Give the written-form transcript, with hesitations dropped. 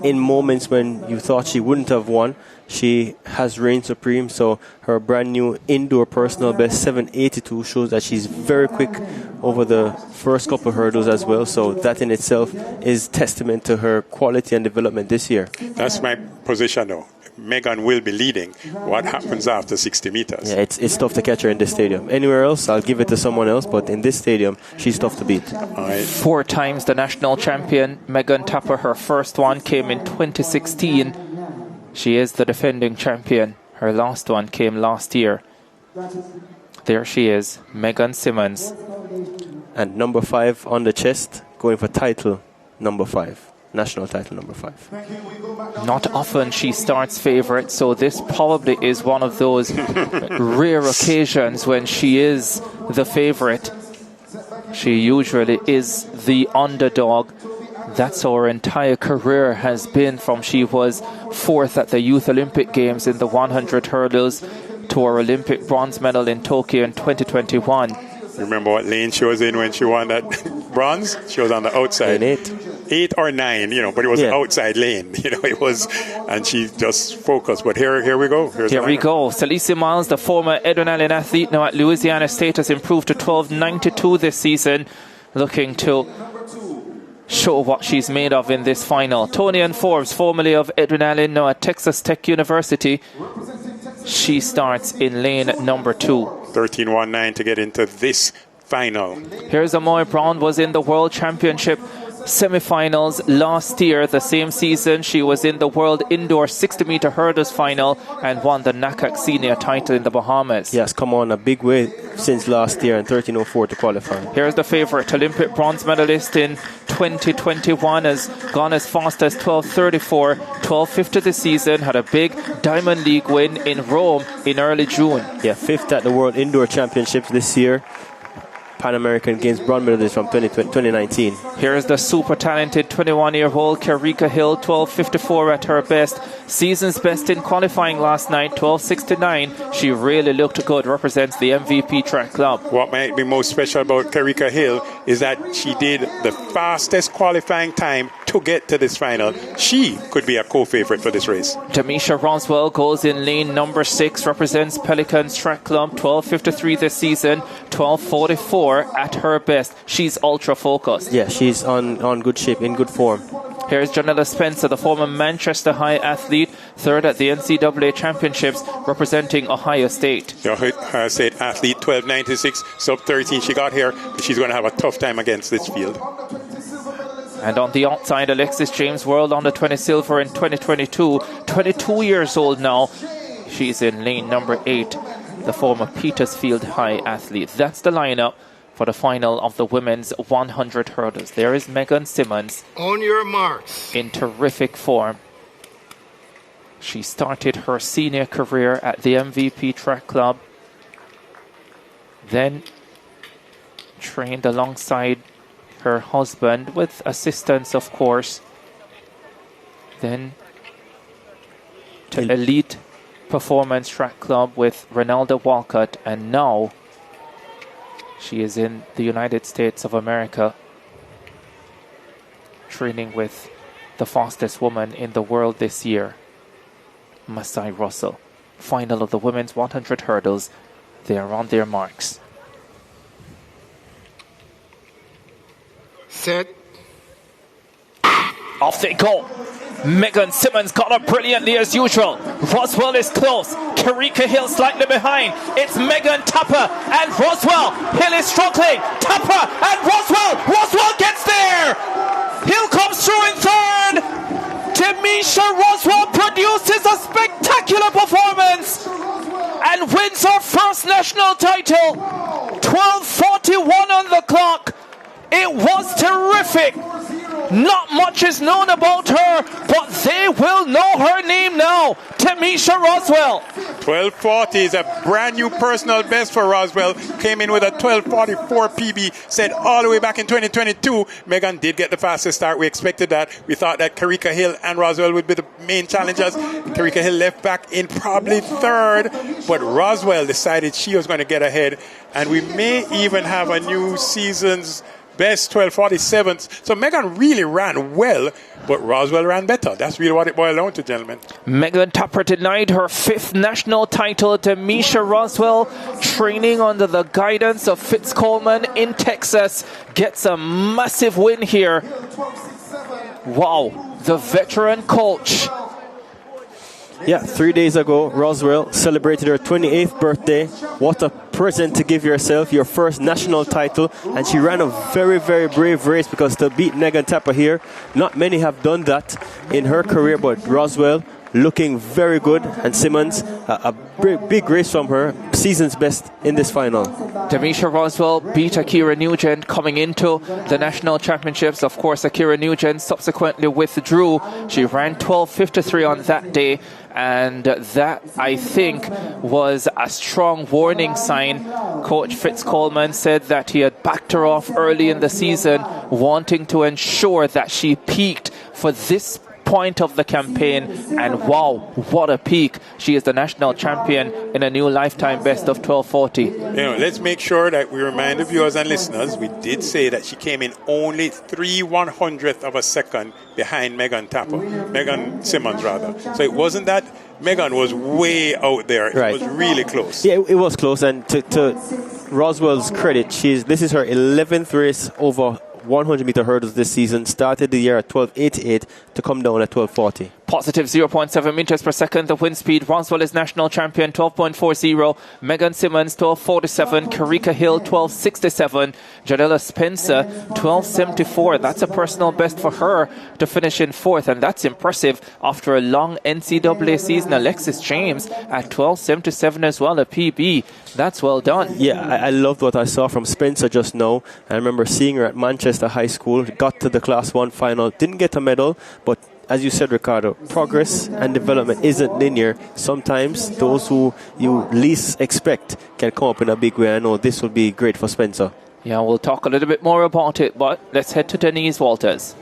in moments when you thought she wouldn't have won, she has reigned supreme. So her brand new indoor personal best 7:82 shows that she's very quick over the first couple of hurdles as well. So that in itself is testament to her quality and development this year. That's my position though. Megan will be leading. What happens after 60 meters? Yeah, it's tough to catch her in this stadium. Anywhere else, I'll give it to someone else, but in this stadium, she's tough to beat. Right. 4 times the national champion, Megan Tapper. Her first one came in 2016. She is the defending champion. Her last one came last year. There she is, Megan Simmons. And number 5 on the chest, going for title number 5. National title number 5. Not often she starts favourite, so this probably is one of those rare occasions when she is the favourite. She usually is the underdog. That's how her entire career has been, from she was 4th at the Youth Olympic Games in the 100 hurdles to her Olympic bronze medal in Tokyo in 2021. Remember what lane she was in when she won that bronze? She was on the outside. Lane 8. 8 or 9, but it was the outside lane. It was, and she just focused. But here we go. Here we go. Salisi Miles, the former Edwin Allen athlete, now at Louisiana State, has improved to 12.92 this season, looking to show what she's made of in this final. Tony Ann Forbes, formerly of Edwin Allen, now at Texas Tech University. She starts in lane number 2. 13.19 to get into this final. Here's Amoy Brown, was in the World Championship semi-finals last year. The same season she was in the World Indoor 60-meter hurdles final and won the NACAC Senior title in the Bahamas. Yes, come on, a big way since last year and 13.04 to qualify. Here's the favourite, Olympic bronze medalist in 2021, has gone as fast as 12.34, 12.50 this season, had a big Diamond League win in Rome in early June. Yeah, 5th at the World Indoor Championships this year. Pan American Games bronze medalist from 2019. Here's the super talented 21-year-old Karika Hill, 12.54 at her best. Season's best in qualifying last night, 12.69. She really looked good, represents the MVP track club. What might be most special about Karika Hill is that she did the fastest qualifying time to get to this final. She could be a co-favorite for this race. Jamisha Roswell goes in lane number 6, represents Pelicans track club, 12.53 this season, 12.44 at her best. She's ultra focused. Yeah, she's on good shape, in good form. Here's Janella Spencer, the former Manchester High athlete, 3rd at the NCAA Championships, representing Ohio State. The Ohio State athlete, 12.96, sub 13. She got here, but she's going to have a tough time against this field. And on the outside, Alexis James, World Under 20 silver in 2022, 22 years old now. She's in lane number 8, the former Petersfield High athlete. That's the lineup for the final of the women's 100 hurdles. There is Megan Simmons. On your marks. In terrific form. She started her senior career at the MVP track club. Then trained alongside her husband, with assistance, of course. Then to Elite Performance Track Club with Ronaldo Walcott, and now she is in the United States of America, training with the fastest woman in the world this year, Masai Russell. Final of the women's 100 hurdles. They are on their marks. Set. Off they go. Megan Simmons got up brilliantly as usual. Roswell is close. Karika Hill slightly behind. It's Megan Tapper and Roswell. Hill is struggling. Tapper and Roswell. Roswell gets there. Hill comes through in 3rd. Jamisha Roswell produces a spectacular performance and wins her first national title. 12:41 on the clock. It was terrific. Not much is known about her, but they will know her name now. Jamisha Roswell. 12:40 is a brand new personal best for Roswell. Came in with a 12:44 PB, set all the way back in 2022. Megan did get the fastest start. We expected that. We thought that Karika Hill and Roswell would be the main challengers. Karika Hill left back in probably 3rd, but Roswell decided she was going to get ahead. And we may even have a new season's best 12:47. So Megan really ran well, but Roswell ran better. That's really what it boiled down to, gentlemen. Megan Tapper denied her 5th national title. Demisha Roswell, training under the guidance of Fitz Coleman in Texas, gets a massive win here. Wow, the veteran coach. Yeah, 3 days ago, Roswell celebrated her 28th birthday. What a present to give yourself, your first national title. And she ran a very, very brave race, because to beat Megan Tapper here, not many have done that in her career, but Roswell looking very good. And Simmons, a big race from her, season's best in this final. Demisha Roswell beat Akira Nugent coming into the national championships. Of course, Akira Nugent subsequently withdrew. She ran 12:53 on that day. And that, I think, was a strong warning sign. Coach Fitz Coleman said that he had backed her off early in the season, wanting to ensure that she peaked for this point of the campaign. And wow, what a peak. She is the national champion in a new lifetime best of 12:40. Let's make sure that we remind the viewers and listeners, we did say that she came in only 3/100th of a second behind Megan Simmons rather. So it wasn't that Megan was way out there. It was really close. Yeah, it was close. And to Roswell's credit, this is her 11th race over 100-meter hurdles this season. Started the year at 12:88 to come down at 12:40. Positive 0.7 meters per second. The wind speed. Roswell is national champion 12.40. Megan Simmons 12.47. Karika Hill 12.67. Janella Spencer 12.74. That's a personal best for her to finish in 4th, and that's impressive after a long NCAA season. Alexis James at 12.77 as well, a PB. That's well done. Yeah, I loved what I saw from Spencer just now. I remember seeing her at Manchester High School. Got to the Class 1 final. Didn't get a medal, but as you said, Ricardo, progress and development isn't linear. Sometimes those who you least expect can come up in a big way. I know this will be great for Spencer. Yeah, we'll talk a little bit more about it, but let's head to Denise Walters.